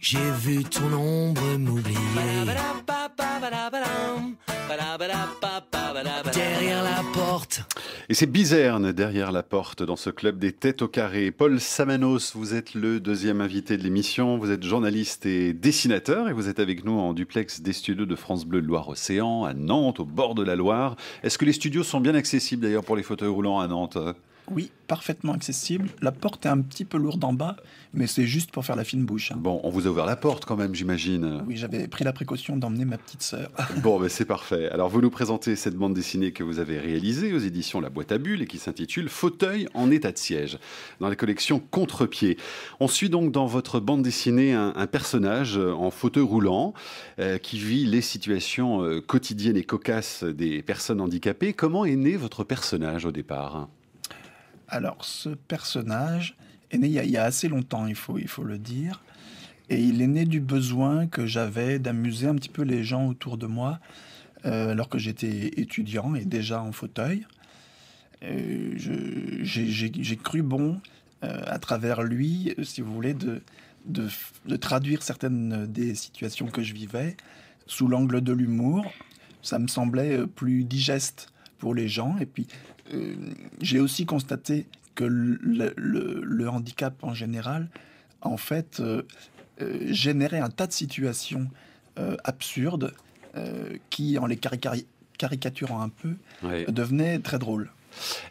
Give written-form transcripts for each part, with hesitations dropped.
J'ai vu ton ombre m'oublier. Derrière la porte. Et c'est Bizerne derrière la porte dans ce club des têtes au carré. Paul Samanos, vous êtes le deuxième invité de l'émission. Vous êtes journaliste et dessinateur et vous êtes avec nous en duplex des studios de France Bleu Loire-Océan à Nantes, au bord de la Loire. Est-ce que les studios sont bien accessibles d'ailleurs pour les fauteuils roulants à Nantes ? Oui, parfaitement accessible. La porte est un petit peu lourde en bas, mais c'est juste pour faire la fine bouche. Bon, on vous a ouvert la porte quand même, j'imagine. Oui, j'avais pris la précaution d'emmener ma petite sœur. Bon, ben c'est parfait. Alors, vous nous présentez cette bande dessinée que vous avez réalisée aux éditions La Boîte à Bulles et qui s'intitule « Fauteuil en état de siège » dans la collection Contre-pied. On suit donc dans votre bande dessinée un personnage en fauteuil roulant qui vit les situations quotidiennes et cocasses des personnes handicapées. Comment est né votre personnage au départ ? Alors, ce personnage est né il y a assez longtemps, il faut le dire. Et il est né du besoin que j'avais d'amuser un petit peu les gens autour de moi, alors que j'étais étudiant et déjà en fauteuil. J'ai cru bon, à travers lui, si vous voulez, de traduire certaines des situations que je vivais sous l'angle de l'humour. Ça me semblait plus digeste pour les gens. Et puis, j'ai aussi constaté que le handicap en général, en fait, générait un tas de situations absurdes qui, en les caricaturant un peu, devenaient très drôles.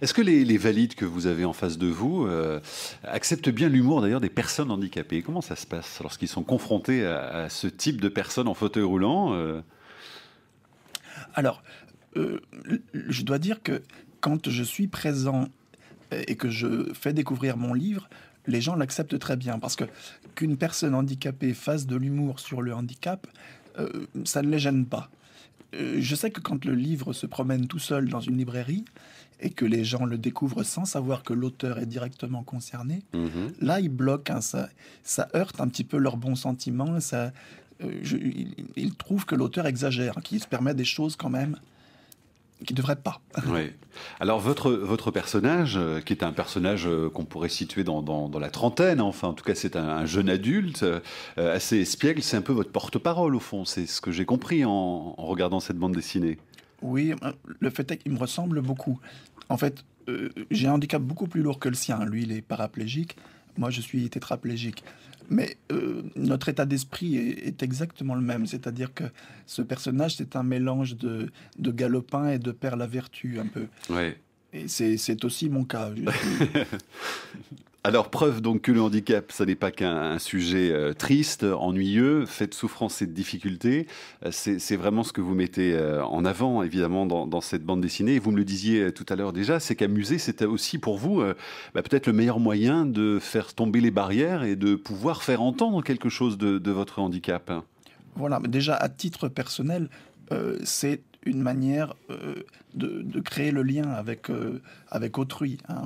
Est-ce que les valides que vous avez en face de vous acceptent bien l'humour d'ailleurs des personnes handicapées ? Comment ça se passe lorsqu'ils sont confrontés à ce type de personnes en fauteuil roulant Alors, je dois dire que quand je suis présent et que je fais découvrir mon livre, les gens l'acceptent très bien. Parce que qu'une personne handicapée fasse de l'humour sur le handicap, ça ne les gêne pas. Je sais que quand le livre se promène tout seul dans une librairie et que les gens le découvrent sans savoir que l'auteur est directement concerné, là, ils bloquent. Hein, ça heurte un petit peu leurs bons sentiments. Ils trouvent que l'auteur exagère, qu'il se permet des choses quand même qui ne devrait pas. Oui. Alors votre personnage, qui est un personnage qu'on pourrait situer dans la trentaine, enfin en tout cas c'est un jeune adulte, assez espiègle, c'est un peu votre porte-parole au fond, c'est ce que j'ai compris en regardant cette bande dessinée. Oui, le fait est qu'il me ressemble beaucoup. En fait, j'ai un handicap beaucoup plus lourd que le sien. Lui, il est paraplégique, moi je suis tétraplégique. Mais notre état d'esprit est exactement le même. C'est-à-dire que ce personnage, c'est un mélange de galopin et de Père la Vertu, un peu. Ouais. Et c'est aussi mon cas. Alors, preuve donc que le handicap, ça n'est pas qu'un sujet triste, ennuyeux, fait de souffrance et de difficultés. C'est vraiment ce que vous mettez en avant, évidemment, dans cette bande dessinée. Et vous me le disiez tout à l'heure déjà, c'est qu'amuser, c'était aussi pour vous peut-être le meilleur moyen de faire tomber les barrières et de pouvoir faire entendre quelque chose de votre handicap. Voilà, mais déjà, à titre personnel, c'est une manière de créer le lien avec autrui. Hein.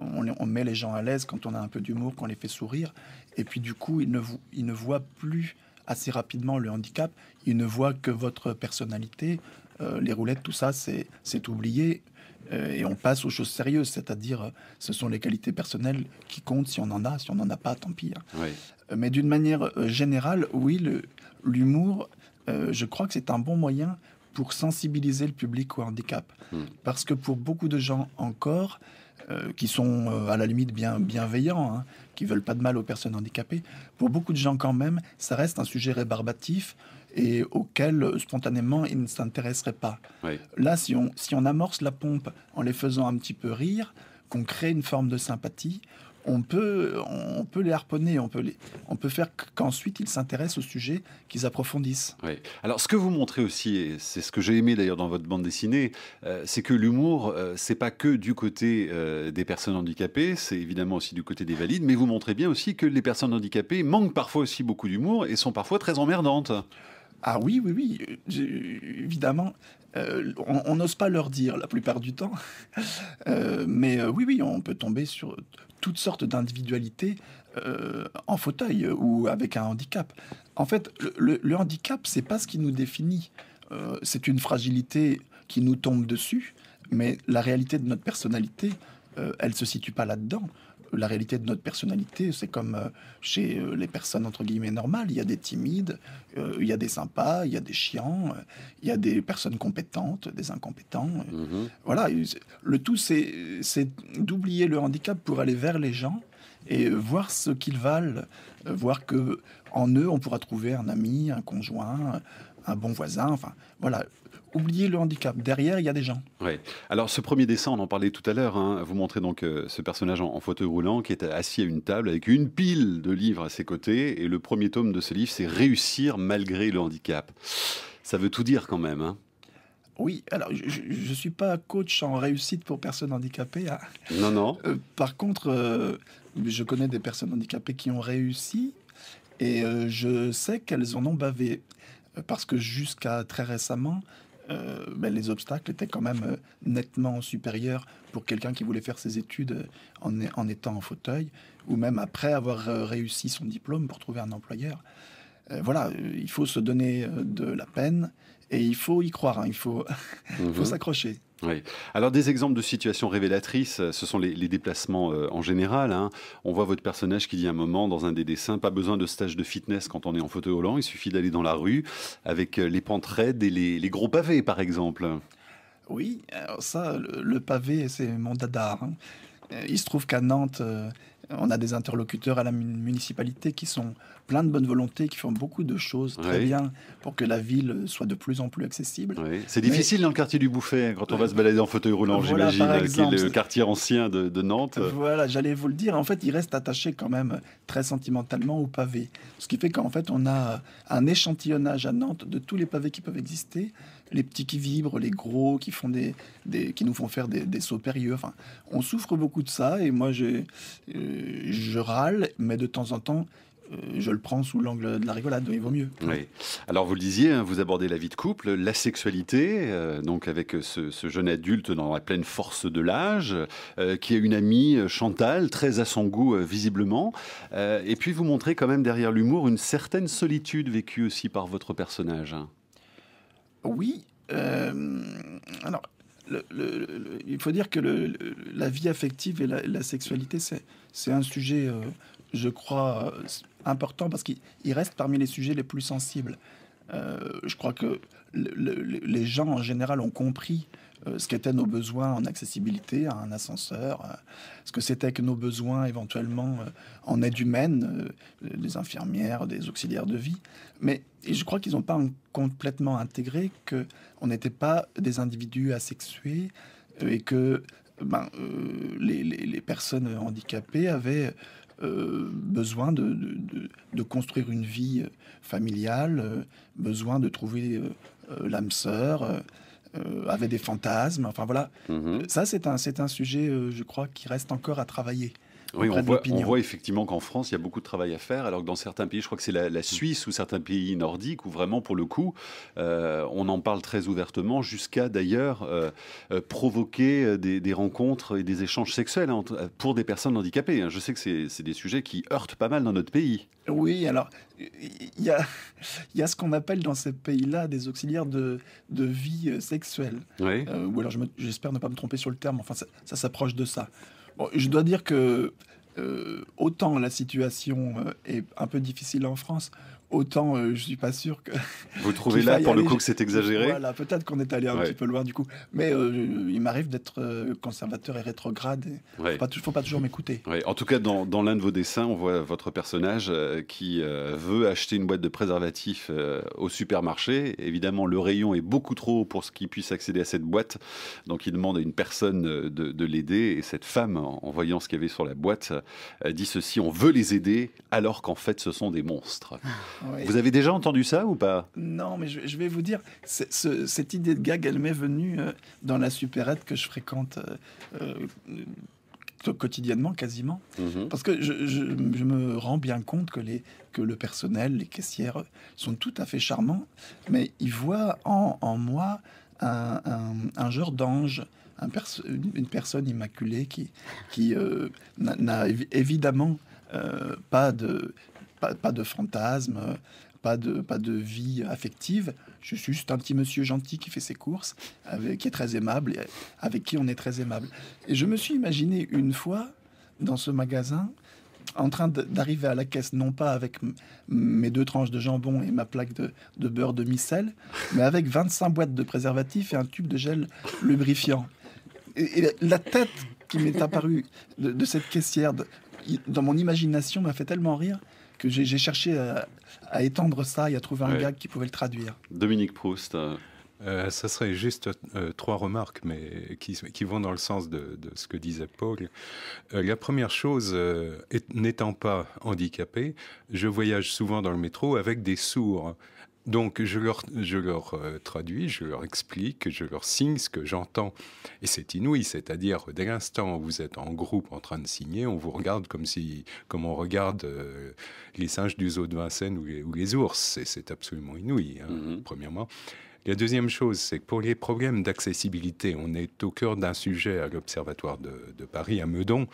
On met les gens à l'aise quand on a un peu d'humour, qu'on les fait sourire. Et puis du coup, ils ne voient plus assez rapidement le handicap. Ils ne voient que votre personnalité. Les roulettes, tout ça, c'est oublié. Et on passe aux choses sérieuses, c'est-à-dire ce sont les qualités personnelles qui comptent si on en a. Si on n'en a pas, tant pis. Hein. Oui. Mais d'une manière générale, oui, l'humour, je crois que c'est un bon moyen pour sensibiliser le public au handicap. Parce que pour beaucoup de gens encore, qui sont à la limite bienveillants, hein, qui veulent pas de mal aux personnes handicapées, pour beaucoup de gens quand même, ça reste un sujet rébarbatif et auquel spontanément ils ne s'intéresseraient pas. Oui. Là, si on amorce la pompe en les faisant un petit peu rire, qu'on crée une forme de sympathie, on peut les harponner, on peut faire qu'ensuite ils s'intéressent au sujet, qu'ils approfondissent. Oui. Alors, ce que vous montrez aussi, et c'est ce que j'ai aimé d'ailleurs dans votre bande dessinée, c'est que l'humour, c'est pas que du côté des personnes handicapées, c'est évidemment aussi du côté des valides, mais vous montrez bien aussi que les personnes handicapées manquent parfois aussi beaucoup d'humour et sont parfois très emmerdantes. Ah oui, évidemment. On n'ose pas leur dire la plupart du temps. Mais oui, on peut tomber sur toutes sortes d'individualités en fauteuil ou avec un handicap. En fait, le handicap, c'est pas ce qui nous définit. C'est une fragilité qui nous tombe dessus, mais la réalité de notre personnalité, elle se situe pas là-dedans. la réalité de notre personnalité. C'est comme chez les personnes entre guillemets normales. Il y a des timides, il y a des sympas, il y a des chiants, il y a des personnes compétentes, des incompétents. Voilà, le tout c'est d'oublier le handicap pour aller vers les gens et voir ce qu'ils valent, voir que en eux on pourra trouver un ami, un conjoint, un bon voisin. Enfin voilà, oublier le handicap. Derrière il y a des gens. Ouais. Alors ce premier dessin, on en parlait tout à l'heure, hein, vous montrez donc ce personnage en fauteuil roulant qui est assis à une table avec une pile de livres à ses côtés, et le premier tome de ce livre, c'est Réussir malgré le handicap. Ça veut tout dire quand même, hein. Oui, alors je suis pas coach en réussite pour personnes handicapées, hein. Non, non. Par contre, je connais des personnes handicapées qui ont réussi et je sais qu'elles en ont bavé. Parce que jusqu'à très récemment, les obstacles étaient quand même nettement supérieurs pour quelqu'un qui voulait faire ses études en étant en fauteuil, ou même après avoir réussi son diplôme pour trouver un employeur. Voilà, il faut se donner de la peine et il faut y croire, hein, il faut, faut s'accrocher. Oui. Alors des exemples de situations révélatrices, ce sont les déplacements en général, hein. On voit votre personnage qui dit à un moment dans un des dessins, pas besoin de stage de fitness quand on est en fauteuil roulant, il suffit d'aller dans la rue avec les pentes raides et les gros pavés par exemple. Oui, alors ça, le pavé, c'est mon dada, hein. Il se trouve qu'à Nantes, on a des interlocuteurs à la municipalité qui sont pleins de bonne volonté, qui font beaucoup de choses très Oui. bien pour que la ville soit de plus en plus accessible. Oui. C'est difficile dans le quartier du Bouffay, quand on va se balader en fauteuil roulant, Voilà, j'imagine, par qui est exemple. le quartier ancien de Nantes. Voilà, j'allais vous le dire. En fait, il reste attaché quand même très sentimentalement au pavé. Ce qui fait qu'en fait, on a un échantillonnage à Nantes de tous les pavés qui peuvent exister. Les petits qui vibrent, les gros qui font qui nous font faire des sauts périlleux. Enfin, on souffre beaucoup de ça et moi, je râle, mais de temps en temps, je le prends sous l'angle de la rigolade. Il vaut mieux. Oui. Alors vous le disiez, hein, vous abordez la vie de couple, la sexualité, donc avec ce jeune adulte dans la pleine force de l'âge, qui a une amie, Chantal, très à son goût visiblement, et puis vous montrez quand même derrière l'humour une certaine solitude vécue aussi par votre personnage. Oui. Alors, il faut dire que la vie affective et la sexualité, c'est un sujet, je crois, important parce qu'il reste parmi les sujets les plus sensibles. Je crois que les gens en général ont compris ce qu'étaient nos besoins en accessibilité à un ascenseur, ce que c'était que nos besoins éventuellement en aide humaine, des infirmières, des auxiliaires de vie. Mais je crois qu'ils n'ont pas complètement intégré qu'on n'était pas des individus asexués et que les personnes handicapées avaient besoin de construire une vie familiale, besoin de trouver l'âme sœur, avait des fantasmes. Enfin voilà, ça c'est un sujet, je crois, qui reste encore à travailler. Oui, auprès de l'opinion. on voit effectivement qu'en France, il y a beaucoup de travail à faire, alors que dans certains pays, je crois que c'est la Suisse ou certains pays nordiques, où vraiment, pour le coup, on en parle très ouvertement, jusqu'à d'ailleurs provoquer des rencontres et des échanges sexuels pour des personnes handicapées. Je sais que c'est des sujets qui heurtent pas mal dans notre pays. Oui, alors, il y a ce qu'on appelle dans ces pays-là des auxiliaires de vie sexuelle. Oui. Ou alors, j'espère ne pas me tromper sur le terme, enfin, ça s'approche de ça. Bon, je dois dire que autant la situation est un peu difficile en France, autant je suis pas sûr que... Vous trouvez là, pour le coup, que c'est exagéré? Voilà, peut-être qu'on est allé un petit peu loin du coup. Mais il m'arrive d'être conservateur et rétrograde. Faut pas toujours m'écouter. Ouais. En tout cas, dans l'un de vos dessins, on voit votre personnage qui veut acheter une boîte de préservatifs au supermarché. Évidemment, le rayon est beaucoup trop haut pour ce qu'il puisse accéder à cette boîte. Donc, il demande à une personne de l'aider. Et cette femme, en voyant ce qu'il y avait sur la boîte, dit ceci: on veut les aider, alors qu'en fait, ce sont des monstres. Oui. Vous avez déjà entendu ça ou pas? Non, mais je vais vous dire, cette idée de gag, elle m'est venue dans la supérette que je fréquente quotidiennement, quasiment. Parce que je me rends bien compte que le personnel, les caissières, sont tout à fait charmants, mais ils voient en moi un genre d'ange, une personne immaculée qui n'a évidemment pas de fantasme, pas de vie affective. Je suis juste un petit monsieur gentil qui fait ses courses, qui est très aimable, et avec qui on est très aimable. Et je me suis imaginé une fois dans ce magasin, en train d'arriver à la caisse, non pas avec mes 2 tranches de jambon et ma plaque de beurre demi-sel, mais avec 25 boîtes de préservatifs et un tube de gel lubrifiant. Et la tête qui m'est apparue de cette caissière, dans mon imagination, m'a fait tellement rire que j'ai cherché à étendre ça et à trouver un gag qui pouvait le traduire. Dominique Proust. Ça serait juste 3 remarques, mais qui vont dans le sens de ce que disait Paul. La première chose, n'étant pas handicapé, je voyage souvent dans le métro avec des sourds. Donc je leur traduis, je leur explique, je leur signe ce que j'entends. Et c'est inouï, c'est-à-dire dès l'instant où vous êtes en groupe en train de signer, on vous regarde comme on regarde les singes du zoo de Vincennes ou les ours. C'est absolument inouï, premièrement. La deuxième chose, c'est que pour les problèmes d'accessibilité, on est au cœur d'un sujet à l'Observatoire de Paris, à Meudon,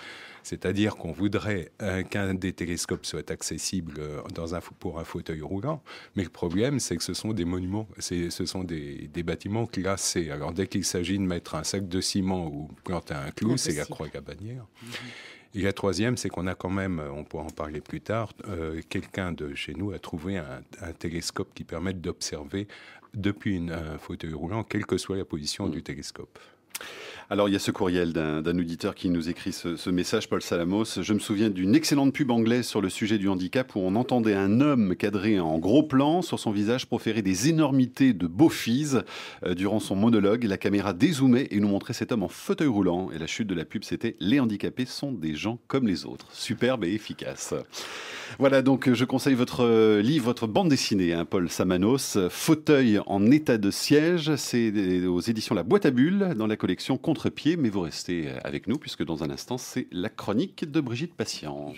c'est-à-dire qu'on voudrait qu'un des télescopes soit accessible pour un fauteuil roulant, mais le problème, c'est que ce sont des monuments, ce sont des bâtiments classés. Alors dès qu'il s'agit de mettre un sac de ciment ou planter un clou, c'est la croix Cabanière. Et la troisième, c'est qu'on a quand même, on pourra en parler plus tard, quelqu'un de chez nous a trouvé un télescope qui permet d'observer depuis un fauteuil roulant, quelle que soit la position du télescope. Alors, il y a ce courriel d'un auditeur qui nous écrit ce message, Paul Salamos. Je me souviens d'une excellente pub anglaise sur le sujet du handicap où on entendait un homme cadré en gros plan sur son visage proférer des énormités de beaufise durant son monologue. La caméra dézoomait et nous montrait cet homme en fauteuil roulant. Et la chute de la pub, c'était « Les handicapés sont des gens comme les autres ». Superbe et efficace. Voilà, donc je conseille votre livre, votre bande dessinée, Paul Samanos, Fauteuil en état de siège. C'est aux éditions La Boîte à Bulles, dans la collection Contre-Pied. Mais vous restez avec nous, puisque dans un instant, c'est la chronique de Brigitte Patient.